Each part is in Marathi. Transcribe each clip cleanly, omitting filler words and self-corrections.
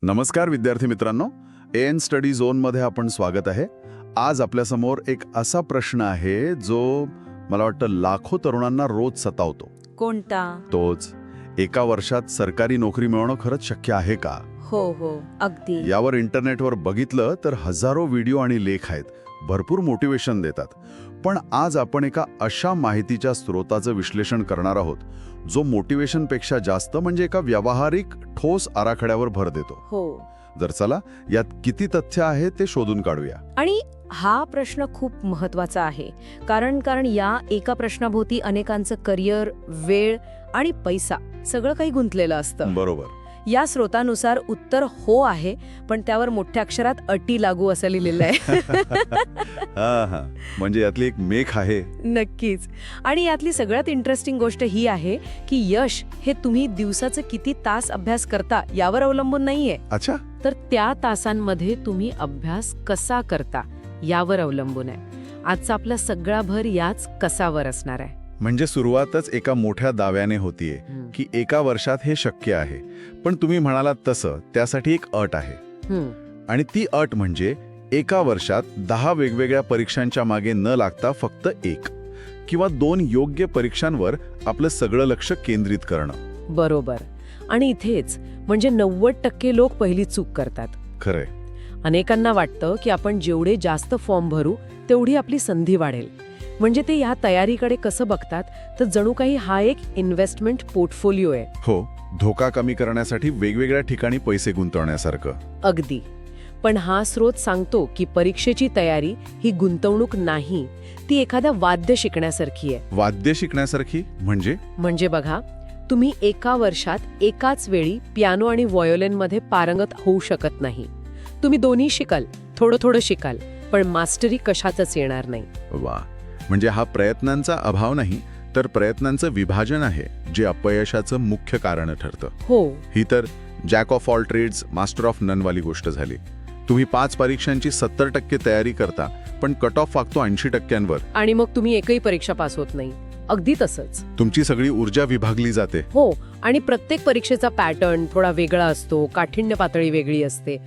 नमस्कार विद्यार्थी मित्रांनो, एन स्टडी झोनमध्ये आपण स्वागत आहे. आज आपल्यासमोर एक असा प्रश्न आहे जो मला वाटतं लाखो तरुणांना रोज सतावतो. कोणता? तोच, एका वर्षात सरकारी नोकरी मिळवणं खरंच शक्य आहे का? हो अगदी. यावर इंटरनेटवर बघितलं तर हजारो व्हिडिओ आणि लेख आहेत, भरपूर मोटिवेशन देतात. पण आज आपण एका अशा माहितीच्या स्रोताचं विश्लेषण करणार आहोत जो मोटिवेशनपेक्षा जास्त म्हणजे एका व्यावहारिक ठोस आराखड्यावर भर देतो. हो. जर चला यात किती तथ्य आहे ते शोधून काढूया. आणि हा प्रश्न खूप महत्वाचा आहे, कारण या एका प्रश्नाभोवती अनेकांचं करिअर, वेळ आणि पैसा सगळं काही गुंतलेलं असतं. बरोबर. या स्रोतानुसार उत्तर हो आहे, पण त्यावर मोठ्या अक्षरात अटी लागू असं लिहिलेलं आहे. हा, म्हणजे यातली एक मेख आहे. नक्कीच. आणि यातली सगळ्यात इंटरेस्टिंग गोष्ट ही आहे की यश हे तुम्ही दिवसाचं किती तास अभ्यास करता यावर अवलंबून नाहीये, अच्छा, तर त्या तासांमध्ये तुम्ही अभ्यास कसा करता यावर अवलंबून आहे. आजचा आपला सगळा भर याच कसावर असणार आहे. म्हणजे सुरुवातच एका मोठ्या दाव्याने होतीये की एका वर्षात हे शक्य आहे. पण तुम्ही म्हणालात तसं त्यासाठी एक अट आहे. आणि ती अट म्हणजे एका वर्षात 10 वेगवेगळ्या परीक्षांच्या मागे न लागता फक्त 1 किंवा 2 योग्य परीक्षांवर आपलं सगळं लक्ष केंद्रित करणं. बरोबर. आणि इथेच म्हणजे 90% लोक पहिली चूक करतात. खरंय. अनेकांना वाटतं की आपण जेवढे जास्त फॉर्म भरू तेवढी आपली संधी वाढेल. म्हणजे ते या तयारीकडे कसं बघतात तर जणू काही हा एक इन्व्हेस्टमेंट पोर्टफोलिओ आहे. हो, धोका कमी करण्यासाठी वेगवेगळ्या ठिकाणी पैसे गुंतवण्यासारखं. अगदी. पण हा स्रोत सांगतो की परीक्षेची तयारी ही गुंतवणूक नाही, ती एखाद्या वाद्य शिकण्यासारखी आहे. वाद्य शिकण्यासारखी म्हणजे बघा, तुम्ही एका वर्षात एकाच वेळी पियानो आणि व्हायोलिनमध्ये पारंगत होऊ शकत नाही. तुम्ही दोन्ही शिकाल, थोडं शिकाल, पण मास्टरी कशातच येणार नाही. वा, म्हणजे हा प्रयत्नांचा अभाव नाही तर प्रयत्नांचं विभाजन आहे जे अपयशाचं मुख्य कारण ठरतं. हो. ही तर jack of all trades master of none वाली गोष्ट झाली. तुम्ही 5 परीक्षांची 70% तयारी करता पण कट ऑफ वागतो 80%वर आणि मग तुम्ही एकही परीक्षा पास होत नाही. अगदी तसंच तुमची सगळी ऊर्जा विभागली जाते. हो. आणि प्रत्येक परीक्षेचा पॅटर्न थोडा वेगळा असतो, काठिण्य पातळी वेगळी असते.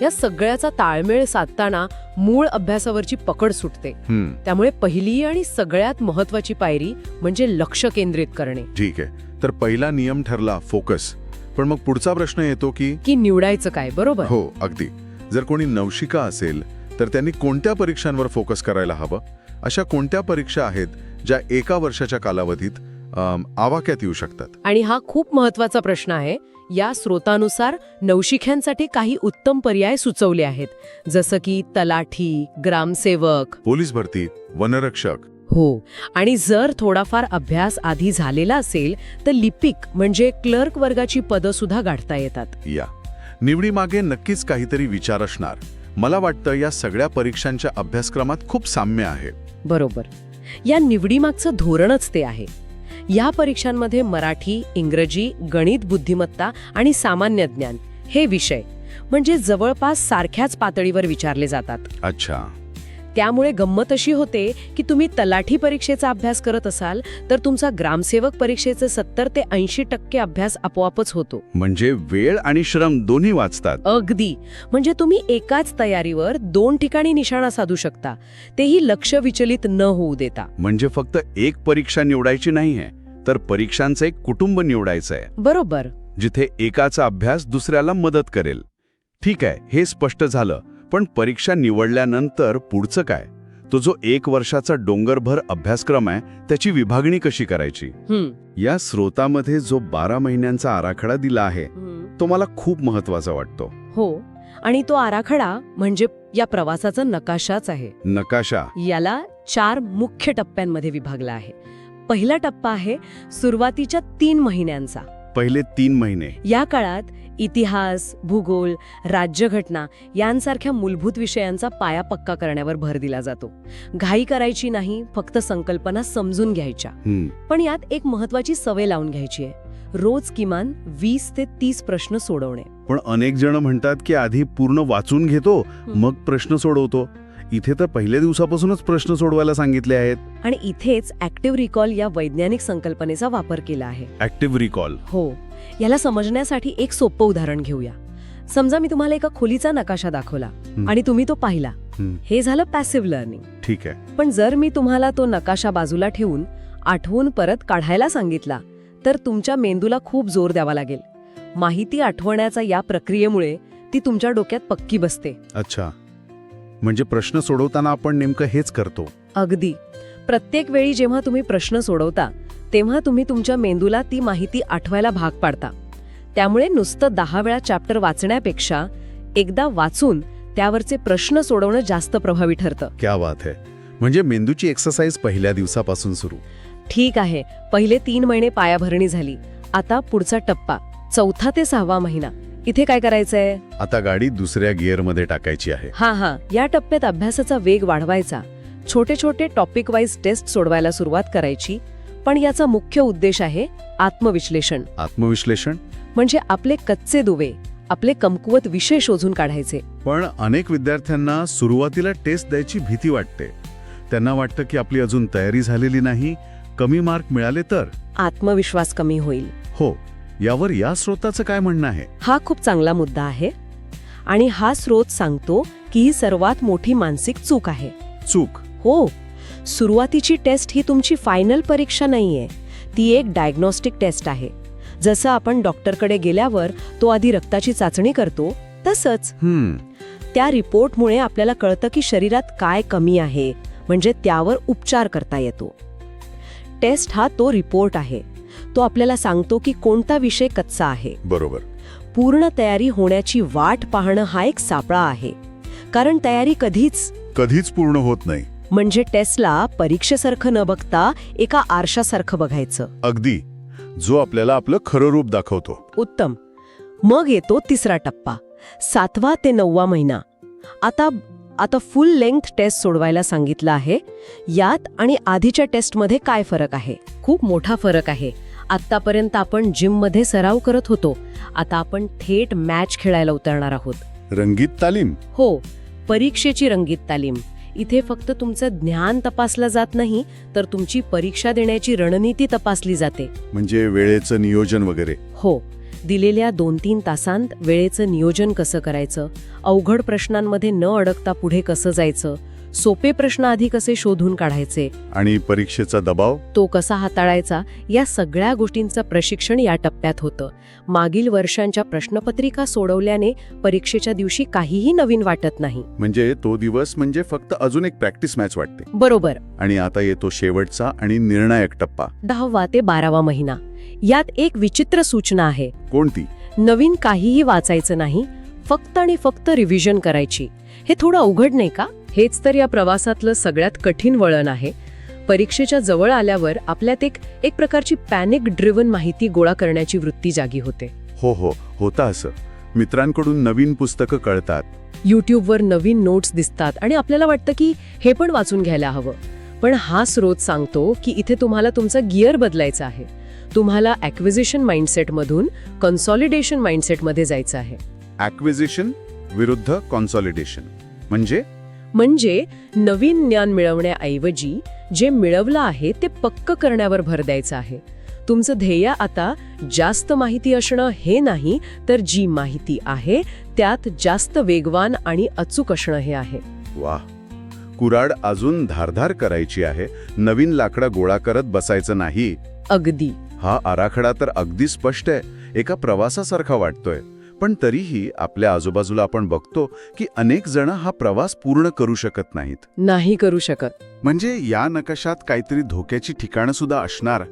या सगळ्याचा ताळमेळ साधताना मूळ अभ्यासावरची पकड सुटते. त्यामुळे पहिली आणि सगळ्यात महत्वाची पायरी म्हणजे लक्ष केंद्रित करणे. ठीक आहे, तर पहिला नियम ठरला फोकस. पण मग पुढचा प्रश्न येतो की निवडायचं काय. बरोबर. हो, अगदी. जर कोणी नवशिका असेल तर त्यांनी कोणत्या परीक्षांवर फोकस करायला हवं? अशा कोणत्या परीक्षा आहेत ज्या एका वर्षाच्या कालावधीत आवाक्यात येऊ शकतात? आणि हा खूप महत्वाचा प्रश्न आहे. या स्रोतानुसार नवशिक्यांसाठी काही उत्तम पर्याय सुचवले आहेत, जसं की तलाठी, ग्रामसेवक, पोलीस भरती, वनरक्षक. हो. आणि जर थोडाफार अभ्यास आधी झालेला असेल तर लिपिक म्हणजे क्लर्क वर्गाची पदं सुद्धा गाठता येतात. या निवडीमागे नक्कीच काहीतरी विचार असणार. मला वाटतं या सगळ्या परीक्षांच्या अभ्यासक्रमात खूप साम्य आहे. बरोबर. या निवडीमागचं धोरणच ते आहे. या परीक्षांमध्ये मराठी, इंग्रजी, गणित, बुद्धिमत्ता आणि सामान्य ज्ञान हे विषय म्हणजे जवळपास सारख्याच पातळीवर विचारले जातात. अच्छा. त्यामुळे गंमत अशी होते की तुम्ही तलाठी परीक्षेचा अभ्यास करत असाल तर तुमचा ग्रामसेवक परीक्षेचे 70 ते 80% अभ्यास आपोआपच होतो. म्हणजे वेळ आणि श्रम दोन्ही वाचतात. अगदी. म्हणजे तुम्ही एकाच तयारीवर 2 ठिकाणी निशाणा साधू शकता, तेही लक्ष विचलित न होऊ देता. म्हणजे फक्त एक परीक्षा निवडायची नाहीये, तर परीक्षांचं एक कुटुंब निवडायचं आहे. बरोबर. जिथे एकाचा अभ्यास दुसऱ्याला मदत करेल. ठीक आहे, हे स्पष्ट झालं. पण परीक्षा निवडल्यानंतर पुढचं काय? तो जो 1 वर्षाचा डोंगरभर अभ्यासक्रम आहे त्याची विभागणी कशी करायची? या स्रोतामध्ये जो 12 महिन्यांचा आराखडा दिला आहे तो मला खूप महत्वाचा वाटतो. हो. आणि तो आराखडा म्हणजे या प्रवासाचा नकाशाच आहे. नकाशा. याला 4 मुख्य टप्प्यांमध्ये विभागला आहे. पहिला टप्पा आहे सुरुवातीच्या 3 महिन्यांचा. पहिले 3 महिने. या काळात इतिहास, भूगोल, राज्यघटना यांसारख्या मूलभूत विषयांचा पाया पक्का करण्यावर भर दिला जातो. घाई करायची नाही, फक्त संकल्पना समजून घ्यायच्या. पण यात एक महत्वाची सवय लावून घ्यायची आहे. रोज किमान 20 ते 30 प्रश्न सोडवणे. पण अनेक जण म्हणतात की आधी पूर्ण वाचून घेतो मग प्रश्न सोडवतो. इथे तर पहिल्या दिवसापासूनच प्रश्न सोडवायला सांगितले आहेत. आणि इथेच ऍक्टिव्ह रिकॉल या वैज्ञानिक संकल्पनेचा वापर केला आहे. Active recall. हो. याला समजण्यासाठी एक सोपं उदाहरण घेऊया. समजा मी तुम्हाला एका खोलीचा नकाशा दाखवला आणि तुम्ही तो पाहिला. हे झालं पॅसिव्ह लर्निंग. ठीक आहे. पण जर मी तुम्हाला तो नकाशा बाजूला ठेवून आठवून परत काढायला सांगितला तर तुमच्या मेंदूला खूप जोर द्यावा लागेल. माहिती आठवण्याचा या प्रक्रियेमुळे ती तुमच्या डोक्यात पक्की बसते. अच्छा, म्हणजे प्रश्न सोडवताना आपण नेमकं हेच करतो. अगदी. प्रत्येक वेळी जेव्हा तुम्ही प्रश्न सोडवता तेव्हा तुम्ही तुमच्या मेंदूला ती माहिती आठवायला भाग पाडता. त्यामुळे नुसतं 10 वेळा चॅप्टर वाचण्यापेक्षा एकदा वाचून त्यावरचे प्रश्न सोडवणं जास्त प्रभावी ठरतं. क्या बात है. म्हणजे मेंदूची एक्सरसाइज पहिल्या दिवसापासून सुरू. ठीक आहे, पहिले 3 महिने पायाभरणी झाली. आता पुढचा टप्पा 4था ते 6वा महिना. इथे काय करायचंय? आता गाडी दुसऱ्या गिअरमध्ये टाकायची आहे. हा, या टप्प्यात अभ्यासाचा वेग वाढवायचा. छोटे छोटे टॉपिक वाईज टेस्ट सोडवायला सुरुवात करायची. पण याचा मुख्य उद्देश आहे आत्मविश्लेषण. आत्मविश्लेषण म्हणजे आपले कच्चे दुवे, आपले कमकुवत विषय शोधून काढायचे. पण अनेक विद्यार्थ्यांना सुरुवातीला टेस्ट द्यायची भीती वाटते. त्यांना वाटतं की आपली अजून तयारी झालेली नाही, कमी मार्क मिळाले तर आत्मविश्वास कमी होईल. हो, यावर या स्रोताचं काय म्हणणं आहे? हा खूप चांगला मुद्दा आहे. आणि हा स्रोत सांगतो की ही सर्वात मोठी मानसिक चूक आहे. चूक? हो. सुरुवातीची टेस्ट ही तुमची फायनल परीक्षा नाहीये. ती एक डायग्नोस्टिक टेस्ट आहे. जसं आपण डॉक्टरकडे गेल्यावर तो आधी रक्ताची चाचणी करतो तसंच. त्या रिपोर्टमुळे आपल्याला कळतं की शरीरात काय कमी आहे, म्हणजे त्यावर उपचार करता येतो. टेस्ट हा तो रिपोर्ट आहे. तो आपल्याला सांगतो की कोणता विषय कच्चा आहे. बरोबर. पूर्ण तयारी होण्याची वाट पाहणं हा एक सापळा आहे. कारण तयारी कधीच पूर्ण होत नाही. म्हणजे टेस्टला परीक्षेसारखं न बघता एका आरशासारखं बघायचं. अगदी, जो आपल्याला आपलं खरं रूप दाखवतो. उत्तम. मग येतो तिसरा टप्पा, 7वा ते 9वा महिना. आता फुल लेंग्थ टेस्ट सोडवायला सांगितलं आहे. यात आणि आधीच्या टेस्टमध्ये काय फरक आहे? खूप मोठा फरक आहे. आत्तापर्यंत आपण जिममध्ये सराव करत होतो. आता आपण थेट मॅच खेळायला उतरणार आहोत. रंगीत तालीम? हो, परीक्षेची रंगीत तालीम. इथे फक्त तुमचं ज्ञान तपासलं जात नाही, तर तुमची परीक्षा देण्याची रणनीती तपासली जाते. म्हणजे वेळेचं नियोजन वगैरे? हो. दिलेल्या 2-3 तासांत वेळेचं नियोजन कसं करायचं, अवघड प्रश्नांमध्ये न अडकता पुढे कसं जायचं, सोपे प्रश्न आधी कसे शोधून काढायचे, आणि परीक्षेचा दबाव तो कसा हाताळायचा, या सगळ्या गोष्टींचं प्रशिक्षण या टप्प्यात होतं. मागील वर्षांच्या प्रश्नपत्रिका सोडवल्याने परीक्षेच्या दिवशी काहीही नवीन वाटत नाही. म्हणजे तो दिवस म्हणजे फक्त अजून एक प्रॅक्टिस मॅच वाटते. बरोबर. आणि आता येतो शेवटचा आणि निर्णायक टप्पा, 10वा ते 12वा महिना. यात एक विचित्र सूचना आहे. कोणती? नवीन काहीही वाचायचं नाही, फक्त आणि फक्त रिव्हिजन करायची. हे थोडं अवघड नाही का? हेच तर या प्रवासातलं सगळ्यात कठीण वळण आहे. परीक्षेच्या जवळ आल्यावर आपल्यात एक प्रकारची पॅनिक ड्रिव्हन माहिती गोळा करण्याची वृत्ती जागी होते. हो, होतं असं. मित्रांकडून नवीन पुस्तकं कळतात, युट्यूबवर नवीन नोट्स दिसतात आणि आपल्याला वाटतं की हे पण वाचून घ्यायला हवं. पण हा स्रोत सांगतो की इथे तुम्हाला तुमचा गिअर बदलायचा आहे. तुम्हाला ॲक्विजिशन माइंडसेटमधून कन्सॉलिडेशन माइंडसेटमध्ये जायचं आहे. ॲक्विजिशन विरुद्ध कॉन्सॉलिडेशन म्हणजे नवीन ज्ञान मिळवण्याऐवजी जे मिळवलं आहे ते पक्क करण्यावर भर द्यायचा आहे. तुमचं ध्येय आता जास्त माहिती असणं हे नाही, तर जी माहिती आहे त्यात जास्त वेगवान आणि अचूक असणं हे आहे. वाह, कुऱ्हाड अजून धारधार करायची आहे, नवीन लाकडा गोळा करत बसायचं नाही. अगदी. हा आराखडा तर अगदी स्पष्ट आहे, एका प्रवासासारखा वाटतोय. पण तरीही आपल्या आजूबाजूला आपण बघतो की अनेक जण हा प्रवास पूर्ण करू शकत नाहीत. नाही करू शकत. म्हणजे या नकाशात काहीतरी धोक्याची ठिकाणं सुद्धा असणार.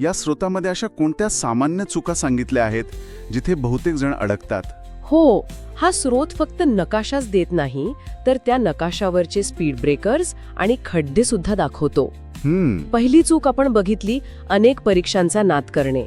या स्रोतामध्ये अशा कोणत्या सामान्य चुका सांगितल्या आहेत जिथे बहुतेक जण अडकतात? हो, हा स्रोत फक्त नकाशाच देत नाही, तर त्या नकाशावरचे स्पीड ब्रेकर्स आणि खड्डे सुद्धा दाखवतो. पहिली चूक आपण बघितली, अनेक परीक्षांचा नाद करणे.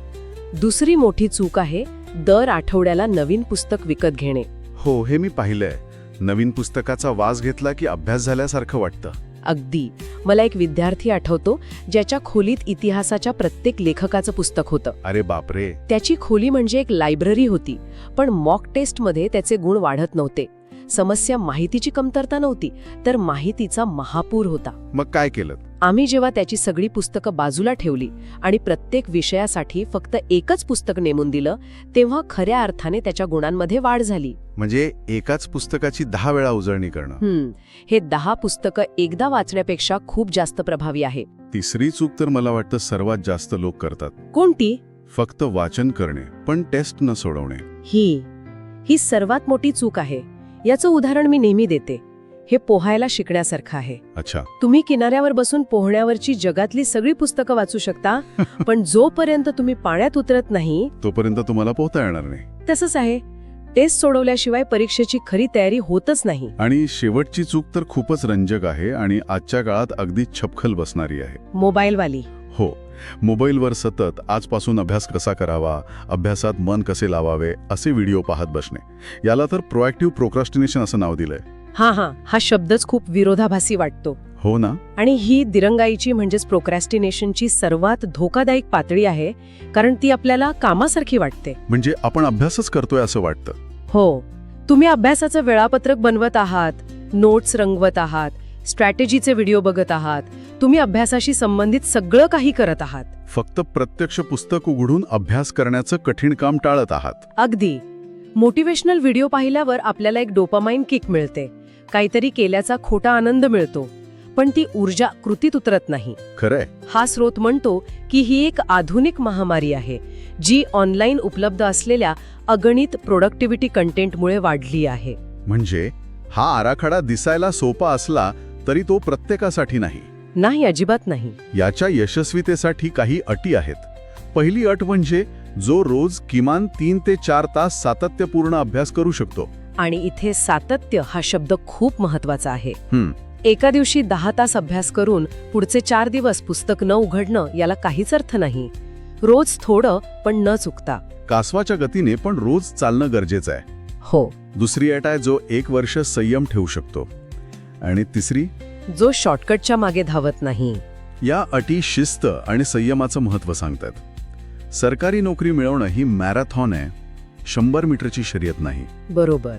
दुसरी मोठी चूक आहे दर आठवड्याला नवीन पुस्तक विकत घेणे. हो, हे मी पाहिलंय. नवीन पुस्तकाचा वास घेतला की अभ्यास झाल्यासारखं वाटतं. अगदी. मला एक विद्यार्थी आठवतो ज्याच्या खोलीत इतिहासाच्या प्रत्येक लेखकाचं पुस्तक होतं. अरे बापरे. त्याची खोली म्हणजे एक लायब्ररी होती, पण मॉक टेस्टमध्ये त्याचे गुण वाढत नव्हते. समस्या माहितीची कमतरता नव्हती, तर माहितीचा महापूर होता. मग काय केलं? आम्ही जेव्हा त्याची सगळी पुस्तकं बाजूला ठेवली आणि प्रत्येक विषयासाठी फक्त एकच पुस्तक नेमून दिलं, तेव्हा खऱ्या अर्थाने त्याच्या गुणांमध्ये वाढ झाली. म्हणजे एकाच पुस्तकाची 10 वेळा उजळणी करणं. हे 10 पुस्तकं एकदा वाचण्यापेक्षा खूप जास्त प्रभावी आहे. तिसरी चूक तर मला वाटतं सर्वात जास्त लोक करतात. कोणती? फक्त वाचन करणे पण टेस्ट न सोडवणे. ही सर्वात मोठी चूक आहे. याचं उदाहरण मी नेहमी देते. हे पोहायला शिकण्यासारखं आहे. अच्छा. तुम्ही किनाऱ्यावर बसून पोहण्यावरची जगातली सगळी पुस्तकं वाचू शकता, पण जोपर्यंत तुम्ही पाण्यात उतरत नाही तोपर्यंत तुम्हाला पोहता येणार नाही. तसंच आहे. टेस्ट सोडवल्याशिवाय परीक्षेची खरी तयारी होतच नाही. आणि शेवटची चूक तर खूपच रंजक आहे आणि आजच्या काळात अगदी छपखल बसणारी आहे. मोबाईलवाली. हो, मोबाईलवर सतत आजपासून अभ्यास कसा करावा, अभ्यासात मन कसे लावावे असे व्हिडिओ पाहत बसणे. याला तर प्रोएक्टिव्ह प्रोक्रॅस्टिनेशन असं नाव दिलंय. हा शब्दच खूप विरोधाभासी वाटतो. हो ना. आणि ही दिरंगाईची म्हणजेच प्रोक्रॅस्टिनेशनची सर्वात धोकादायक पातळी आहे, कारण ती आपल्याला कामासारखी वाटते. म्हणजे आपण अभ्यासच करतोय असं वाटतं. हो, तुम्ही अभ्यासाचं वेळापत्रक बनवत आहात, नोट्स रंगवत आहात, स्ट्रॅटेजीचे व्हिडिओ बघत आहात, तुम्ही अभ्यासाशी संबंधित सगळं काही करत आहात. फक्त प्रत्यक्ष पुस्तक उघडून अभ्यास करण्याचं कठीण काम टाळत आहात. अगदी. मोटिवेशनल व्हिडिओ पाहिल्यावर आपल्याला एक डोपामाइन किक मिळते, काहीतरी केल्याचा खोटा आनंद मिळतो, पण ती ऊर्जा कृतीत उतरत नाही. खरंय. हा स्रोत म्हणतो की ही एक आधुनिक महामारी आहे, जी ऑनलाईन उपलब्ध असलेल्या अगणित प्रोडक्टिव्हिटी कंटेंटमुळे वाढली आहे. म्हणजे हा आराखडा दिसायला सोपा असला तरी तो प्रत्येकासाठी नाही. नाही, अजिबात नाही. याच्या यशस्वीतेसाठी काही अटी आहेत. पहिली अट म्हणजे जो रोज किमान 3 ते 4 तास सातत्यपूर्ण अभ्यास करू शकतो. आणि इथे सातत्य हा शब्द खूप महत्वाचा आहे. एका दिवशी 10 तास अभ्यास करून पुढचे 4 दिवस पुस्तक न उघडणं याला काहीच अर्थ नाही. रोज थोडं, पण न चुकता. कासवाच्या गतीने पण रोज चालणं गरजेचं आहे. हो. दुसरी अट आहे जो 1 वर्ष संयम ठेवू शकतो. आणि तिसरी, जो शॉर्टकटच्या मागे धावत नाही. या अटी शिस्त आणि संयमाचं महत्त्व सांगतात. सरकारी नोकरी मिळवणं ही मॅरेथॉन आहे, 100 मीटरची शर्यत नाही. बरोबर.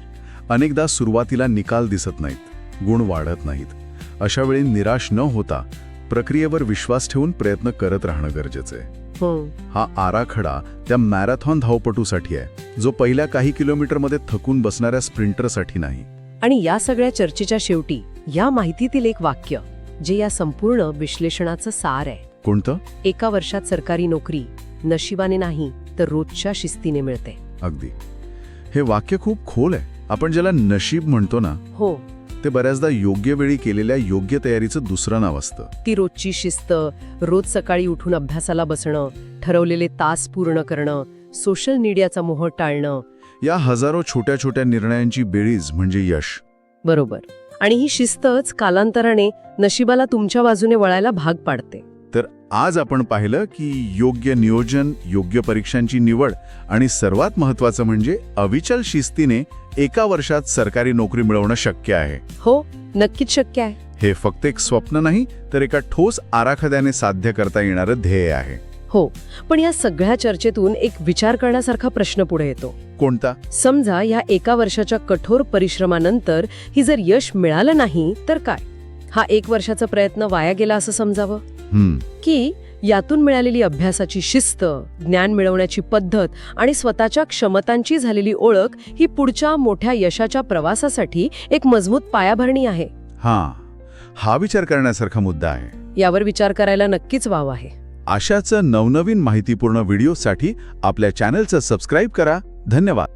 अनेकदा सुरुवातीला निकाल दिसत नाहीत, गुण वाढत नाहीत. अशा वेळी निराश न होता प्रक्रियेवर विश्वास ठेवून प्रयत्न करत राहणं गरजेचं आहे. हा आराखडा त्या मॅरेथॉन धावपटूसाठी आहे, जो पहिल्या काही किलोमीटरमध्ये थकून बसणाऱ्या स्प्रिंटरसाठी नाही. आणि या सगळ्या चर्चेच्या शेवटी या माहितीतील एक वाक्य, जे या संपूर्ण विश्लेषणाचं सार आहे. कोणतं? एका वर्षात सरकारी नोकरी नशिबाने नाही तर रोजच्या शिस्तीने मिळते. अगदी. हे वाक्य खूप खोल आहे. आपण ज्याला नशीब म्हणतो ना, हो, ते बऱ्याचदा योग्य वेळी केलेल्या योग्य तयारीचं दुसरं नाव असतं. ती रोजची शिस्त, रोज सकाळी उठून अभ्यासाला बसणं, ठरवलेले तास पूर्ण करणं, सोशल मीडियाचा मोह टाळणं, या हजारो छोट्या छोट्या निर्णयांची बेरीज म्हणजे यश. बरोबर. आणि ही शिस्तच कालांतराने नशिबाला तुमच्या बाजूने वळायला भाग पाडते. तर आज आपण पाहिलं की योग्य नियोजन, योग्य परीक्षांची निवड आणि सर्वात महत्त्वाचं म्हणजे अविचल शिस्तीने एका वर्षात सरकारी नोकरी मिळवणं शक्य आहे. हो, नक्कीच शक्य आहे. हे फक्त एक स्वप्न नाही, तर एका ठोस आराखड्याने साध्य करता येणारं ध्येय आहे. हो, पण या सगळ्या चर्चेतून एक विचार करण्यासारखा प्रश्न पुढे येतो. कोणता? समजा या एका वर्षाच्या कठोर परिश्रमानंतर ही जर यश मिळालं नाही तर काय? हा 1 वर्षाचा प्रयत्न वाया गेला असं समजावं? की यातून मिळालेली अभ्यासाची शिस्त, ज्ञान मिळवण्याची पद्धत आणि स्वतःच्या क्षमतांची झालेली ओळख ही पुढच्या मोठ्या यशाच्या प्रवासासाठी एक मजबूत पायाभरणी आहे. हा विचार करण्यासारखा मुद्दा आहे. यावर विचार करायला नक्कीच वाव आहे. अशाच नवनवीन माहितीपूर्ण व्हिडिओसाठी आपल्या चॅनलचं सबस्क्राईब करा. धन्यवाद.